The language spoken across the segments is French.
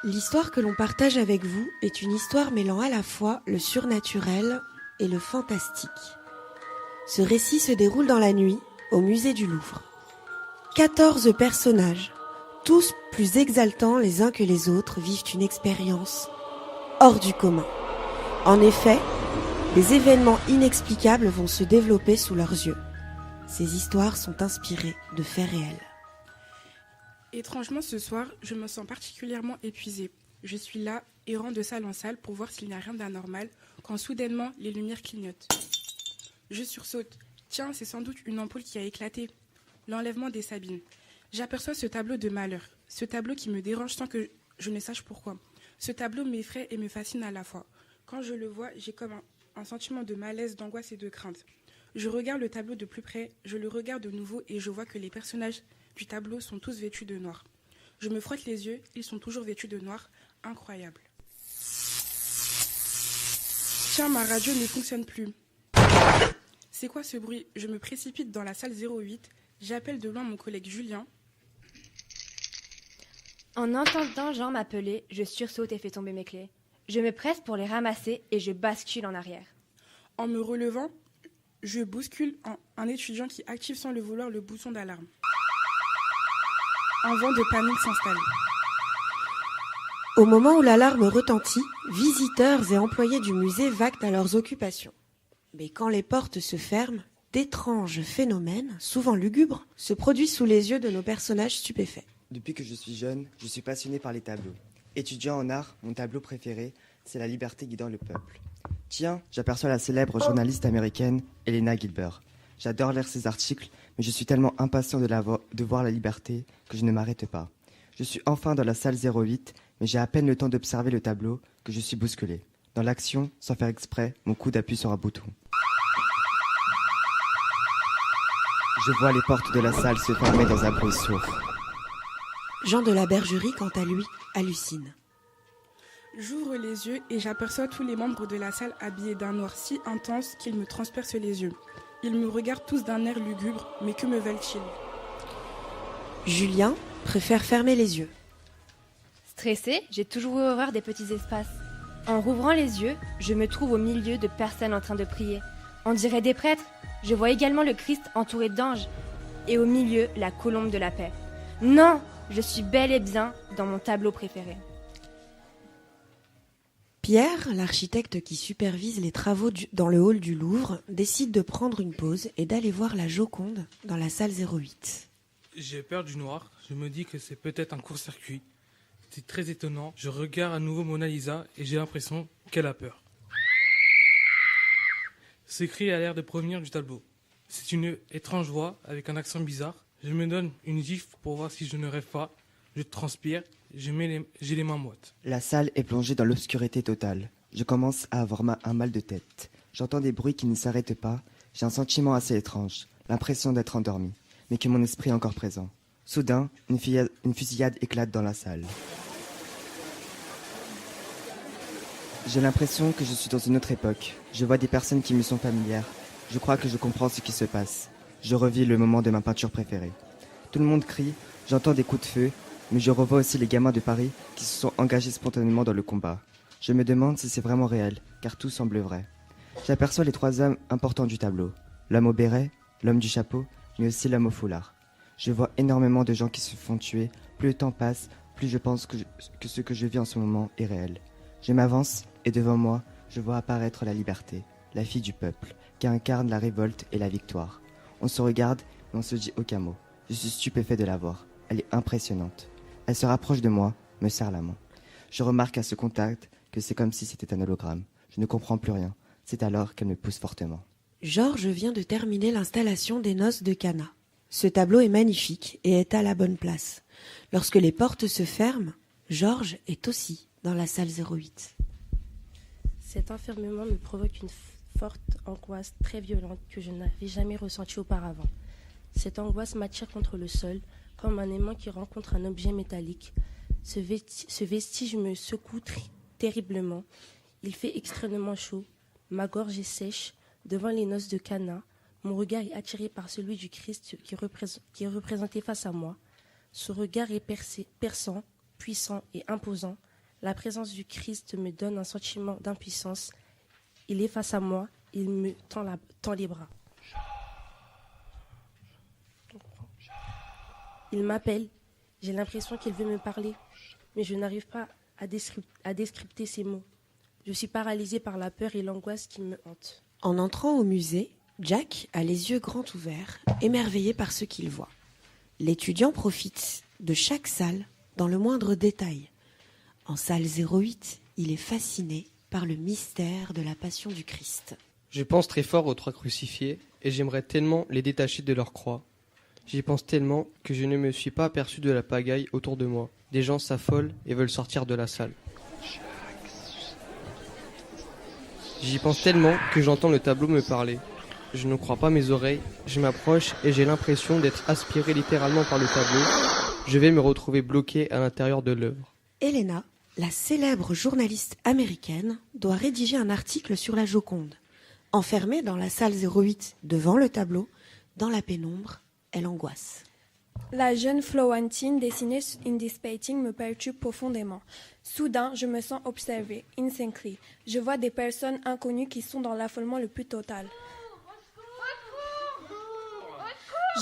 L'histoire que l'on partage avec vous est une histoire mêlant à la fois le surnaturel et le fantastique. Ce récit se déroule dans la nuit, au musée du Louvre. 14 personnages, tous plus exaltants les uns que les autres, vivent une expérience hors du commun. En effet, des événements inexplicables vont se développer sous leurs yeux. Ces histoires sont inspirées de faits réels. Étrangement, ce soir, je me sens particulièrement épuisée. Je suis là, errant de salle en salle pour voir s'il n'y a rien d'anormal, quand soudainement, les lumières clignotent. Je sursaute. Tiens, c'est sans doute une ampoule qui a éclaté. L'enlèvement des Sabines. J'aperçois ce tableau de malheur, ce tableau qui me dérange sans que je ne sache pourquoi. Ce tableau m'effraie et me fascine à la fois. Quand je le vois, j'ai comme un sentiment de malaise, d'angoisse et de crainte. Je regarde le tableau de plus près, je le regarde de nouveau et je vois que les personnages du tableau sont tous vêtus de noir. Je me frotte les yeux, ils sont toujours vêtus de noir. Incroyable. Tiens, ma radio ne fonctionne plus. C'est quoi ce bruit? Je me précipite dans la salle 08. J'appelle de loin mon collègue Julien. En entendant Jean m'appeler, je sursaute et fais tomber mes clés. Je me presse pour les ramasser et je bascule en arrière. En me relevant, je bouscule un étudiant qui active sans le vouloir le bouton d'alarme. Un vent de panique s'installe. Au moment où l'alarme retentit, visiteurs et employés du musée vaquent à leurs occupations. Mais quand les portes se ferment, d'étranges phénomènes, souvent lugubres, se produisent sous les yeux de nos personnages stupéfaits. Depuis que je suis jeune, je suis passionné par les tableaux. Étudiant en art, mon tableau préféré, c'est la liberté guidant le peuple. Tiens, j'aperçois la célèbre journaliste américaine Elena Gilbert. J'adore lire ses articles, mais je suis tellement impatient de voir la liberté que je ne m'arrête pas. Je suis enfin dans la salle 08, mais j'ai à peine le temps d'observer le tableau que je suis bousculé. Dans l'action, sans faire exprès, mon coude appuie sur un bouton. Je vois les portes de la salle se fermer dans un bruit sourd. Jean de la Bergerie, quant à lui, hallucine. J'ouvre les yeux et j'aperçois tous les membres de la salle habillés d'un noir si intense qu'il me transperce les yeux. Ils me regardent tous d'un air lugubre, mais que me veulent-ils? Julien préfère fermer les yeux. Stressée, j'ai toujours eu horreur des petits espaces. En rouvrant les yeux, je me trouve au milieu de personnes en train de prier. On dirait des prêtres. Je vois également le Christ entouré d'anges. Et au milieu, la colombe de la paix. Non, je suis bel et bien dans mon tableau préféré. Pierre, l'architecte qui supervise les travaux dans le hall du Louvre, décide de prendre une pause et d'aller voir la Joconde dans la salle 08. J'ai peur du noir, je me dis que c'est peut-être un court-circuit. C'est très étonnant, je regarde à nouveau Mona Lisa et j'ai l'impression qu'elle a peur. Ce cri a l'air de provenir du tableau. C'est une étrange voix avec un accent bizarre. Je me donne une gifle pour voir si je ne rêve pas. Je transpire, j'ai les mains moites. La salle est plongée dans l'obscurité totale. Je commence à avoir un mal de tête. J'entends des bruits qui ne s'arrêtent pas. J'ai un sentiment assez étrange, l'impression d'être endormi, mais que mon esprit est encore présent. Soudain, une fusillade éclate dans la salle. J'ai l'impression que je suis dans une autre époque. Je vois des personnes qui me sont familières. Je crois que je comprends ce qui se passe. Je revis le moment de ma peinture préférée. Tout le monde crie, j'entends des coups de feu, mais je revois aussi les gamins de Paris qui se sont engagés spontanément dans le combat. Je me demande si c'est vraiment réel, car tout semble vrai. J'aperçois les 3 hommes importants du tableau. L'homme au béret, l'homme du chapeau, mais aussi l'homme au foulard. Je vois énormément de gens qui se font tuer. Plus le temps passe, plus je pense que ce que je vis en ce moment est réel. Je m'avance, et devant moi, je vois apparaître la liberté, la fille du peuple, qui incarne la révolte et la victoire. On se regarde, mais on se dit aucun mot. Je suis stupéfait de la voir. Elle est impressionnante. Elle se rapproche de moi, me serre la main. Je remarque à ce contact que c'est comme si c'était un hologramme. Je ne comprends plus rien. C'est alors qu'elle me pousse fortement. Georges vient de terminer l'installation des noces de Cana. Ce tableau est magnifique et est à la bonne place. Lorsque les portes se ferment, Georges est aussi dans la salle 08. Cet enfermement me provoque une forte angoisse très violente que je n'avais jamais ressentie auparavant. Cette angoisse m'attire contre le sol, comme un aimant qui rencontre un objet métallique. Ce vestige me secoue terriblement. Il fait extrêmement chaud. Ma gorge est sèche. Devant les noces de Cana, mon regard est attiré par celui du Christ qui est représenté face à moi. Ce regard est perçant, puissant et imposant, La présence du Christ me donne un sentiment d'impuissance. Il est face à moi, il me tend les bras. Il m'appelle, j'ai l'impression qu'il veut me parler, mais je n'arrive pas à descripter ces mots. Je suis paralysée par la peur et l'angoisse qui me hantent. En entrant au musée, Jack a les yeux grands ouverts, émerveillé par ce qu'il voit. L'étudiant profite de chaque salle dans le moindre détail. En salle 08, il est fasciné par le mystère de la passion du Christ. Je pense très fort aux 3 crucifiés et j'aimerais tellement les détacher de leur croix. J'y pense tellement que je ne me suis pas aperçu de la pagaille autour de moi. Des gens s'affolent et veulent sortir de la salle. J'y pense tellement que j'entends le tableau me parler. Je ne crois pas mes oreilles, je m'approche et j'ai l'impression d'être aspiré littéralement par le tableau. Je vais me retrouver bloqué à l'intérieur de l'œuvre. Elena, la célèbre journaliste américaine, doit rédiger un article sur la Joconde. Enfermée dans la salle 08, devant le tableau, dans la pénombre, elle angoisse. La jeune Florentine dessinée in this painting me perturbe profondément. Soudain, je me sens observée, instantly. Je vois des personnes inconnues qui sont dans l'affolement le plus total.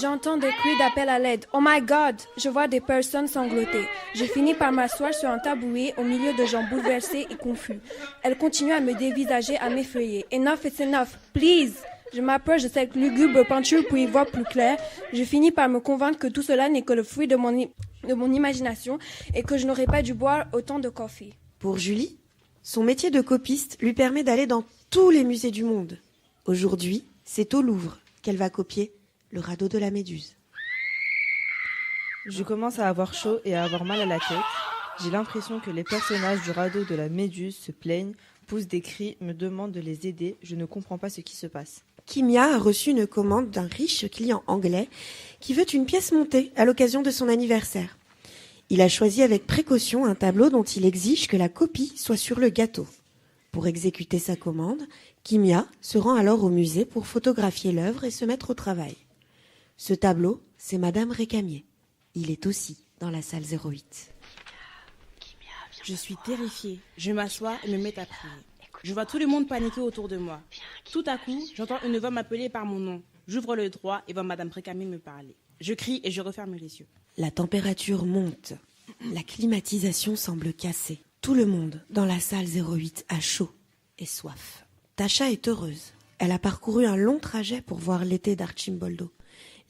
J'entends des cris d'appel à l'aide. Oh my God! Je vois des personnes sangloter. Je finis par m'asseoir sur un tabouret au milieu de gens bouleversés et confus. Elles continuent à me dévisager, à m'effrayer. Enough is enough, please! Je m'approche de cette lugubre peinture pour y voir plus clair. Je finis par me convaincre que tout cela n'est que le fruit de mon imagination et que je n'aurais pas dû boire autant de café. Pour Julie, son métier de copiste lui permet d'aller dans tous les musées du monde. Aujourd'hui, c'est au Louvre qu'elle va copier le radeau de la Méduse. Je commence à avoir chaud et à avoir mal à la tête. J'ai l'impression que les personnages du radeau de la Méduse se plaignent, poussent des cris, me demandent de les aider. Je ne comprends pas ce qui se passe. Kimia a reçu une commande d'un riche client anglais qui veut une pièce montée à l'occasion de son anniversaire. Il a choisi avec précaution un tableau dont il exige que la copie soit sur le gâteau. Pour exécuter sa commande, Kimia se rend alors au musée pour photographier l'œuvre et se mettre au travail. Ce tableau, c'est Madame Récamier. Il est aussi dans la salle 08. Je suis terrifiée. Je m'assois et me mets à prier. Je vois tout le monde paniquer autour de moi. Tout à coup, j'entends une voix m'appeler par mon nom. J'ouvre le droit et vois Madame Récamier me parler. Je crie et je referme les yeux. La température monte. La climatisation semble cassée. Tout le monde dans la salle 08 a chaud et soif. Tasha est heureuse. Elle a parcouru un long trajet pour voir L'été d'Arcimboldo.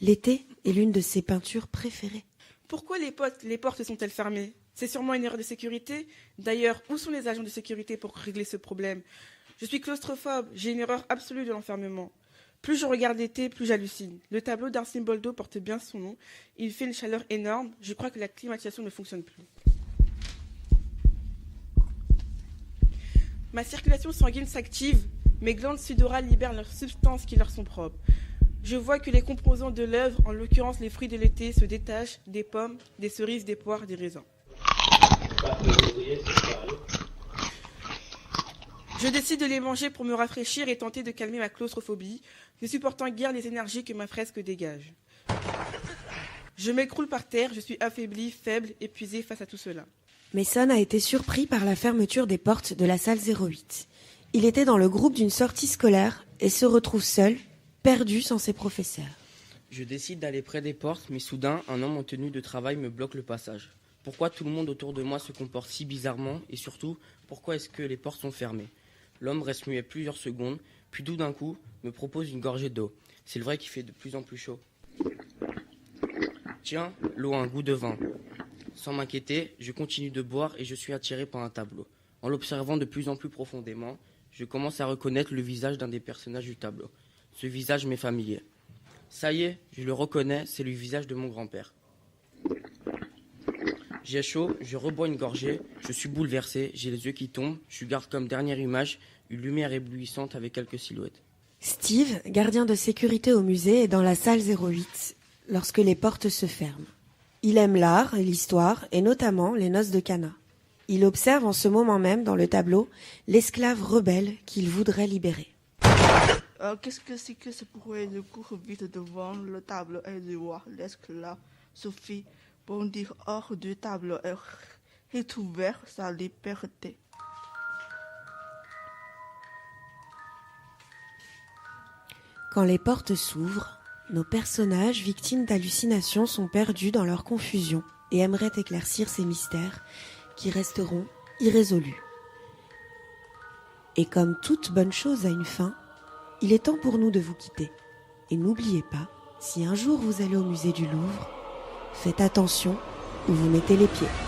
L'été est l'une de ses peintures préférées. Pourquoi les portes sont-elles fermées? C'est sûrement une erreur de sécurité. D'ailleurs, où sont les agents de sécurité pour régler ce problème? Je suis claustrophobe, j'ai une erreur absolue de l'enfermement. Plus je regarde l'été, plus j'hallucine. Le tableau d'Arcimboldo porte bien son nom. Il fait une chaleur énorme. Je crois que la climatisation ne fonctionne plus. Ma circulation sanguine s'active. Mes glandes sudorales libèrent leurs substances qui leur sont propres. Je vois que les composants de l'œuvre, en l'occurrence les fruits de l'été, se détachent des pommes, des cerises, des poires, des raisins. Je décide de les manger pour me rafraîchir et tenter de calmer ma claustrophobie, ne supportant guère les énergies que ma fresque dégage. Je m'écroule par terre, je suis affaiblie, faible, épuisée face à tout cela. Mason a été surpris par la fermeture des portes de la salle 08. Il était dans le groupe d'une sortie scolaire et se retrouve seul, perdu sans ses professeurs. Je décide d'aller près des portes, mais soudain, un homme en tenue de travail me bloque le passage. Pourquoi tout le monde autour de moi se comporte si bizarrement et surtout, pourquoi est-ce que les portes sont fermées? L'homme reste muet plusieurs secondes, puis tout d'un coup, me propose une gorgée d'eau. C'est le vrai qu'il fait de plus en plus chaud. Tiens, l'eau a un goût de vin. Sans m'inquiéter, je continue de boire et je suis attiré par un tableau. En l'observant de plus en plus profondément, je commence à reconnaître le visage d'un des personnages du tableau. Ce visage m'est familier. Ça y est, je le reconnais, c'est le visage de mon grand-père. J'ai chaud, je rebois une gorgée, je suis bouleversé, j'ai les yeux qui tombent, je garde comme dernière image une lumière éblouissante avec quelques silhouettes. Steve, gardien de sécurité au musée, est dans la salle 08 lorsque les portes se ferment. Il aime l'art et l'histoire, et notamment les noces de Cana. Il observe en ce moment même dans le tableau l'esclave rebelle qu'il voudrait libérer. Qu'est-ce que c'est que ce bruit de court vite devant le tableau et de voir l'esclave Sophie bondir hors du tableau et est ouvert sa liberté. Quand les portes s'ouvrent, nos personnages, victimes d'hallucinations, sont perdus dans leur confusion et aimeraient éclaircir ces mystères qui resteront irrésolus. Et comme toute bonne chose a une fin, il est temps pour nous de vous quitter. Et n'oubliez pas, si un jour vous allez au musée du Louvre, faites attention où vous mettez les pieds.